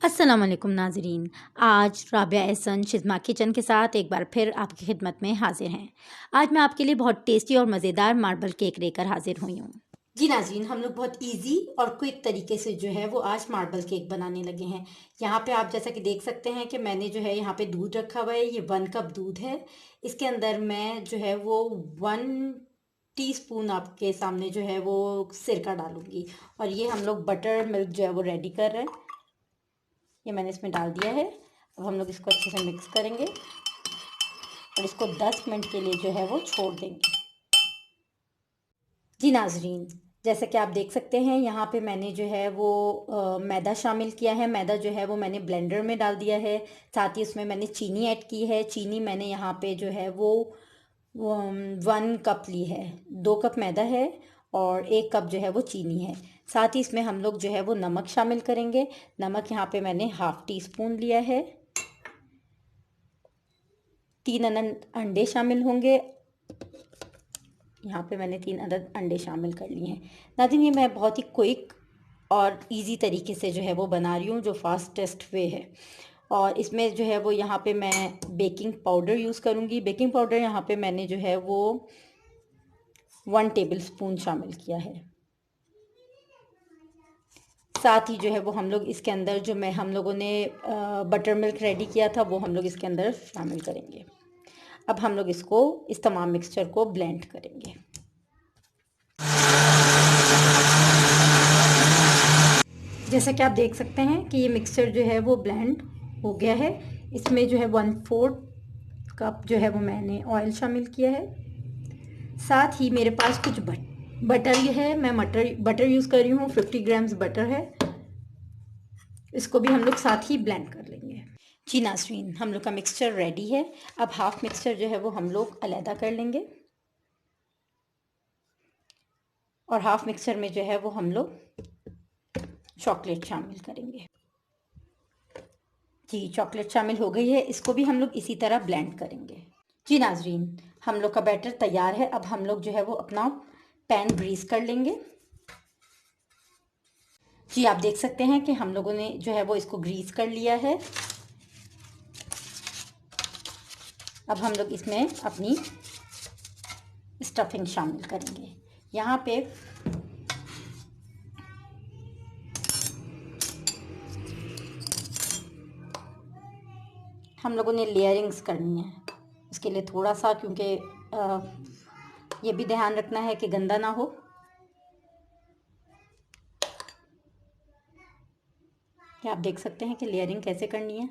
अस्सलाम वालेकुम नाजरीन। आज राबिया एहसन शिज़मा किचन के साथ एक बार फिर आपकी खिदमत में हाजिर हैं। आज मैं आपके लिए बहुत टेस्टी और मज़ेदार मार्बल केक लेकर हाजिर हुई हूँ। जी नाजरीन, हम लोग बहुत इजी और क्विक तरीके से जो है वो आज मार्बल केक बनाने लगे हैं। यहाँ पे आप जैसा कि देख सकते हैं कि मैंने जो है यहाँ पे दूध रखा हुआ है। ये 1 कप दूध है। इसके अंदर मैं जो है वो 1 टीस्पून आपके सामने जो है वो सिरका डालूंगी। और ये हम लोग बटर मिल्क जो है वो रेडी कर रहे हैं। ये मैंने इसमें डाल दिया है। अब हम लोग इसको अच्छे से मिक्स करेंगे और इसको 10 मिनट के लिए जो है वो छोड़ देंगे। जी नाजरीन, जैसे कि आप देख सकते हैं यहाँ पे मैंने जो है वो मैदा शामिल किया है। मैदा जो है वो मैंने ब्लेंडर में डाल दिया है। साथ ही उसमें मैंने चीनी ऐड की है। चीनी मैंने यहाँ पे जो है वो 1 कप ली है। 2 कप मैदा है और 1 कप जो है वो चीनी है। साथ ही इसमें हम लोग जो है वो नमक शामिल करेंगे। नमक यहाँ पे मैंने 1/2 टीस्पून लिया है। 3 अंडे शामिल होंगे। यहाँ पे मैंने 3 अदद अंडे शामिल कर लिए हैं। नाज़रीन, ये मैं बहुत ही क्विक और इजी तरीके से जो है वो बना रही हूँ, जो फास्टेस्ट वे है। और इसमें जो है वो यहाँ पे मैं बेकिंग पाउडर यूज़ करूँगी। बेकिंग पाउडर यहाँ पे मैंने जो है वो 1 टेबलस्पून शामिल किया है। साथ ही जो है वो हम लोग इसके अंदर जो हम लोगों ने बटर मिल्क रेडी किया था वो हम लोग इसके अंदर शामिल करेंगे। अब हम लोग इस तमाम मिक्सचर को ब्लेंड करेंगे। जैसा कि आप देख सकते हैं कि ये मिक्सचर जो है वो ब्लेंड हो गया है। इसमें जो है 1/4 कप जो है वो मैंने ऑयल शामिल किया है। साथ ही मेरे पास कुछ बटर है। मैं बटर यूज़ कर रही हूँ। 50 ग्राम्स बटर है। इसको भी हम लोग साथ ही ब्लेंड कर लेंगे। जी नाज़रीन, हम लोग का मिक्सचर रेडी है। अब हाफ मिक्सचर जो है वो हम लोग अलहदा कर लेंगे और हाफ मिक्सचर में जो है वो हम लोग चॉकलेट शामिल करेंगे। जी, चॉकलेट शामिल हो गई है। इसको भी हम लोग इसी तरह ब्लेंड करेंगे। जी नाज़रीन, हम लोग का बैटर तैयार है। अब हम लोग जो है वो अपना पैन ग्रीस कर लेंगे। जी, आप देख सकते हैं कि हम लोगों ने जो है वो इसको ग्रीस कर लिया है। अब हम लोग इसमें अपनी स्टफिंग शामिल करेंगे। यहाँ पे हम लोगों ने लेयरिंग्स करनी है। इसके लिए थोड़ा सा, क्योंकि ये भी ध्यान रखना है कि गंदा ना हो। ये आप देख सकते हैं कि लेयरिंग कैसे करनी है।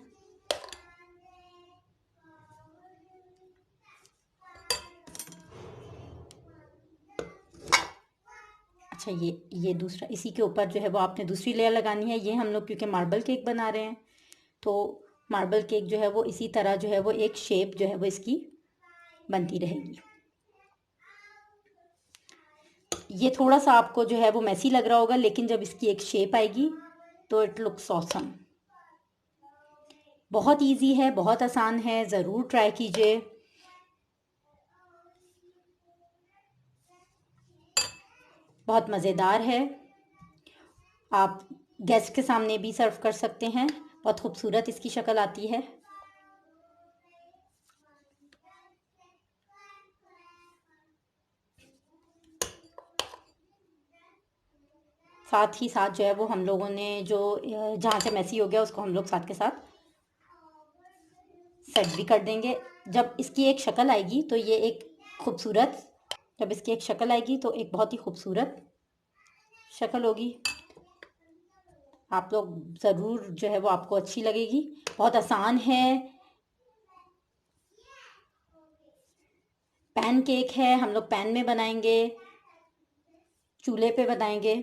अच्छा, ये दूसरा, इसी के ऊपर जो है वो आपने दूसरी लेयर लगानी है। ये हम लोग क्योंकि मार्बल केक बना रहे हैं तो मार्बल केक जो है वो इसी तरह जो है वो एक शेप जो है वो इसकी बनती रहेगी। ये थोड़ा सा आपको जो है वो मैसी लग रहा होगा, लेकिन जब इसकी एक शेप आएगी तो इट लुक्स ऑसम। बहुत इजी है, बहुत आसान है, ज़रूर ट्राई कीजिए। बहुत मज़ेदार है। आप गेस्ट के सामने भी सर्व कर सकते हैं। बहुत खूबसूरत इसकी शक्ल आती है। साथ ही साथ जो है वो हम लोगों ने जो जहाँ से मैसी हो गया उसको हम लोग साथ के साथ सेट भी कर देंगे। जब इसकी एक शक्ल आएगी तो ये एक खूबसूरत जब इसकी एक शक्ल आएगी तो एक बहुत ही खूबसूरत शक्ल होगी। आप लोग ज़रूर जो है वो आपको अच्छी लगेगी। बहुत आसान है। पैन केक है, हम लोग पैन में बनाएंगे, चूल्हे पे बनाएंगे।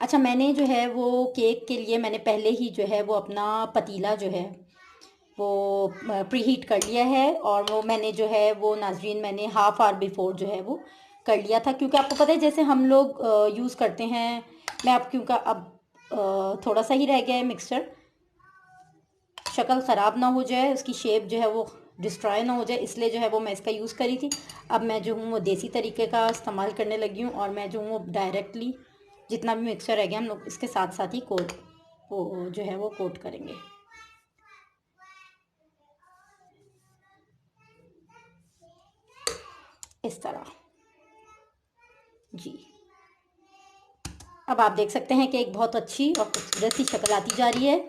अच्छा, मैंने जो है वो केक के लिए मैंने पहले ही जो है वो अपना पतीला जो है वो प्री हीट कर लिया है। और वो मैंने जो है वो नाज़रीन मैंने हाफ़ आवर बिफोर जो है वो कर लिया था, क्योंकि आपको पता है जैसे हम लोग यूज़ करते हैं। मैं अब क्योंकि अब थोड़ा सा ही रह गया है मिक्सचर, शक्ल ख़राब ना हो जाए, उसकी शेप जो है वो डिस्ट्रॉय ना हो जाए, इसलिए जो है वो मैं इसका यूज़ करी थी। अब मैं जो हूँ वो देसी तरीके का इस्तेमाल करने लगी हूँ और मैं जो हूँ वो डायरेक्टली जितना भी मिक्सचर रह गया हम लोग इसके साथ साथ ही वो जो है वो कोट करेंगे। इस तरह जी। अब आप देख सकते हैं कि एक बहुत अच्छी और खूबसूरत सी शक्ल आती जा रही है।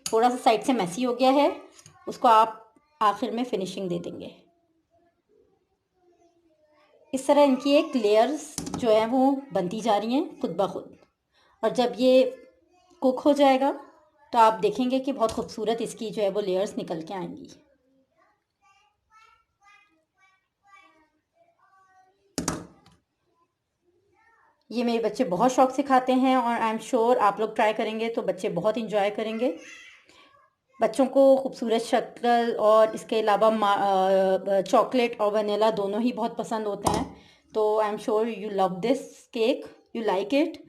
थोड़ा सा साइड से मैसी हो गया है, उसको आप आखिर में फिनिशिंग दे देंगे। इस तरह इनकी एक लेयर्स जो है वो बनती जा रही हैं खुद ब खुद, और जब ये कुक हो जाएगा तो आप देखेंगे कि बहुत खूबसूरत इसकी जो है वो लेयर्स निकल के आएंगी। ये मेरे बच्चे बहुत शौक से खाते हैं और आई एम श्योर आप लोग ट्राई करेंगे तो बच्चे बहुत इंजॉय करेंगे। बच्चों को खूबसूरत शक्ल और इसके अलावा चॉकलेट और वनीला दोनों ही बहुत पसंद होते हैं। तो I am sure you love this cake, you like it,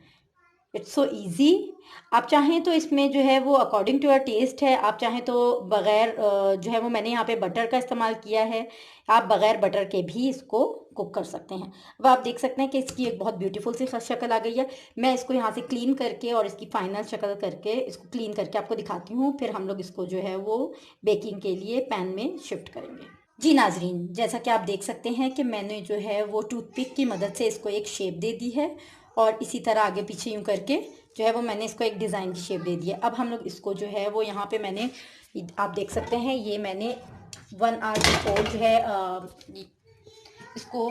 it's so easy. आप चाहें तो इसमें जो है वो अकॉर्डिंग टू योर टेस्ट है, आप चाहें तो बग़ैर जो है वो मैंने यहाँ पे बटर का इस्तेमाल किया है, आप बग़ैर बटर के भी इसको कुक कर सकते हैं। अब आप देख सकते हैं कि इसकी एक बहुत ब्यूटीफुल सी शक्ल आ गई है। मैं इसको यहाँ से क्लीन करके और इसकी फाइनल शक्ल करके इसको क्लीन करके आपको दिखाती हूँ, फिर हम लोग इसको जो है वो बेकिंग के लिए पैन में शिफ्ट करेंगे। जी नाजरीन, जैसा कि आप देख सकते हैं कि मैंने जो है वो टूथपिक की मदद से इसको एक शेप दे दी है, और इसी तरह आगे पीछे यूँ करके जो है वो मैंने इसको एक डिज़ाइन की शेप दे दी है। अब हम लोग इसको जो है वो यहाँ पे मैंने, आप देख सकते हैं ये मैंने 1 आवर बिफोर जो है इसको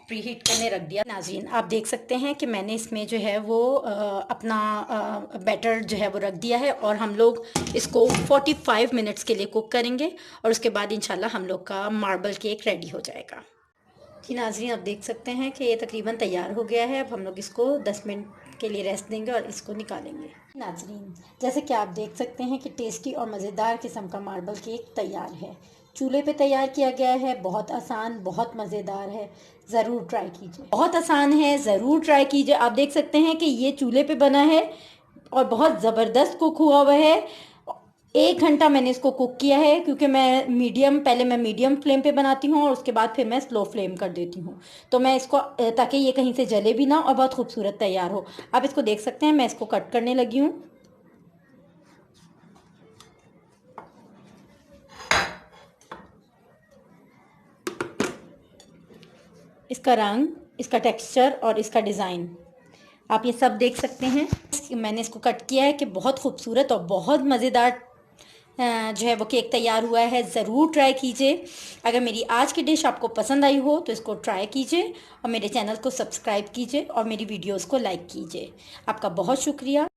प्रीहीट करने रख दिया। नाज़रीन आप देख सकते हैं कि मैंने इसमें जो है वो अपना बैटर जो है वो रख दिया है, और हम लोग इसको 45 मिनट्स के लिए कुक करेंगे, और उसके बाद इंशाल्लाह हम लोग का मार्बल केक रेडी हो जाएगा। जी नाज़रीन आप देख सकते हैं कि ये तकरीबन तैयार हो गया है। अब हम लोग इसको 10 मिनट के लिए रेस्ट देंगे और इसको निकालेंगे। नाज़रीन जैसे कि आप देख सकते हैं कि टेस्टी और मज़ेदार किस्म का मार्बल केक तैयार है। चूल्हे पे तैयार किया गया है, बहुत आसान, बहुत मज़ेदार है, ज़रूर ट्राई कीजिए। बहुत आसान है, ज़रूर ट्राई कीजिए। आप देख सकते हैं कि ये चूल्हे पे बना है और बहुत ज़बरदस्त कुक हुआ हुआ है। 1 घंटा मैंने इसको कुक किया है, क्योंकि पहले मैं मीडियम फ्लेम पे बनाती हूँ और उसके बाद फिर मैं स्लो फ्लेम कर देती हूँ, तो मैं इसको ताकि ये कहीं से जले भी ना और बहुत खूबसूरत तैयार हो। आप इसको देख सकते हैं, मैं इसको कट करने लगी हूँ। इसका रंग, इसका टेक्सचर और इसका डिज़ाइन आप ये सब देख सकते हैं। मैंने इसको कट किया है कि बहुत खूबसूरत और बहुत मज़ेदार जो है वो केक तैयार हुआ है। ज़रूर ट्राई कीजिए। अगर मेरी आज की डिश आपको पसंद आई हो तो इसको ट्राई कीजिए और मेरे चैनल को सब्सक्राइब कीजिए और मेरी वीडियोस को लाइक कीजिए। आपका बहुत शुक्रिया।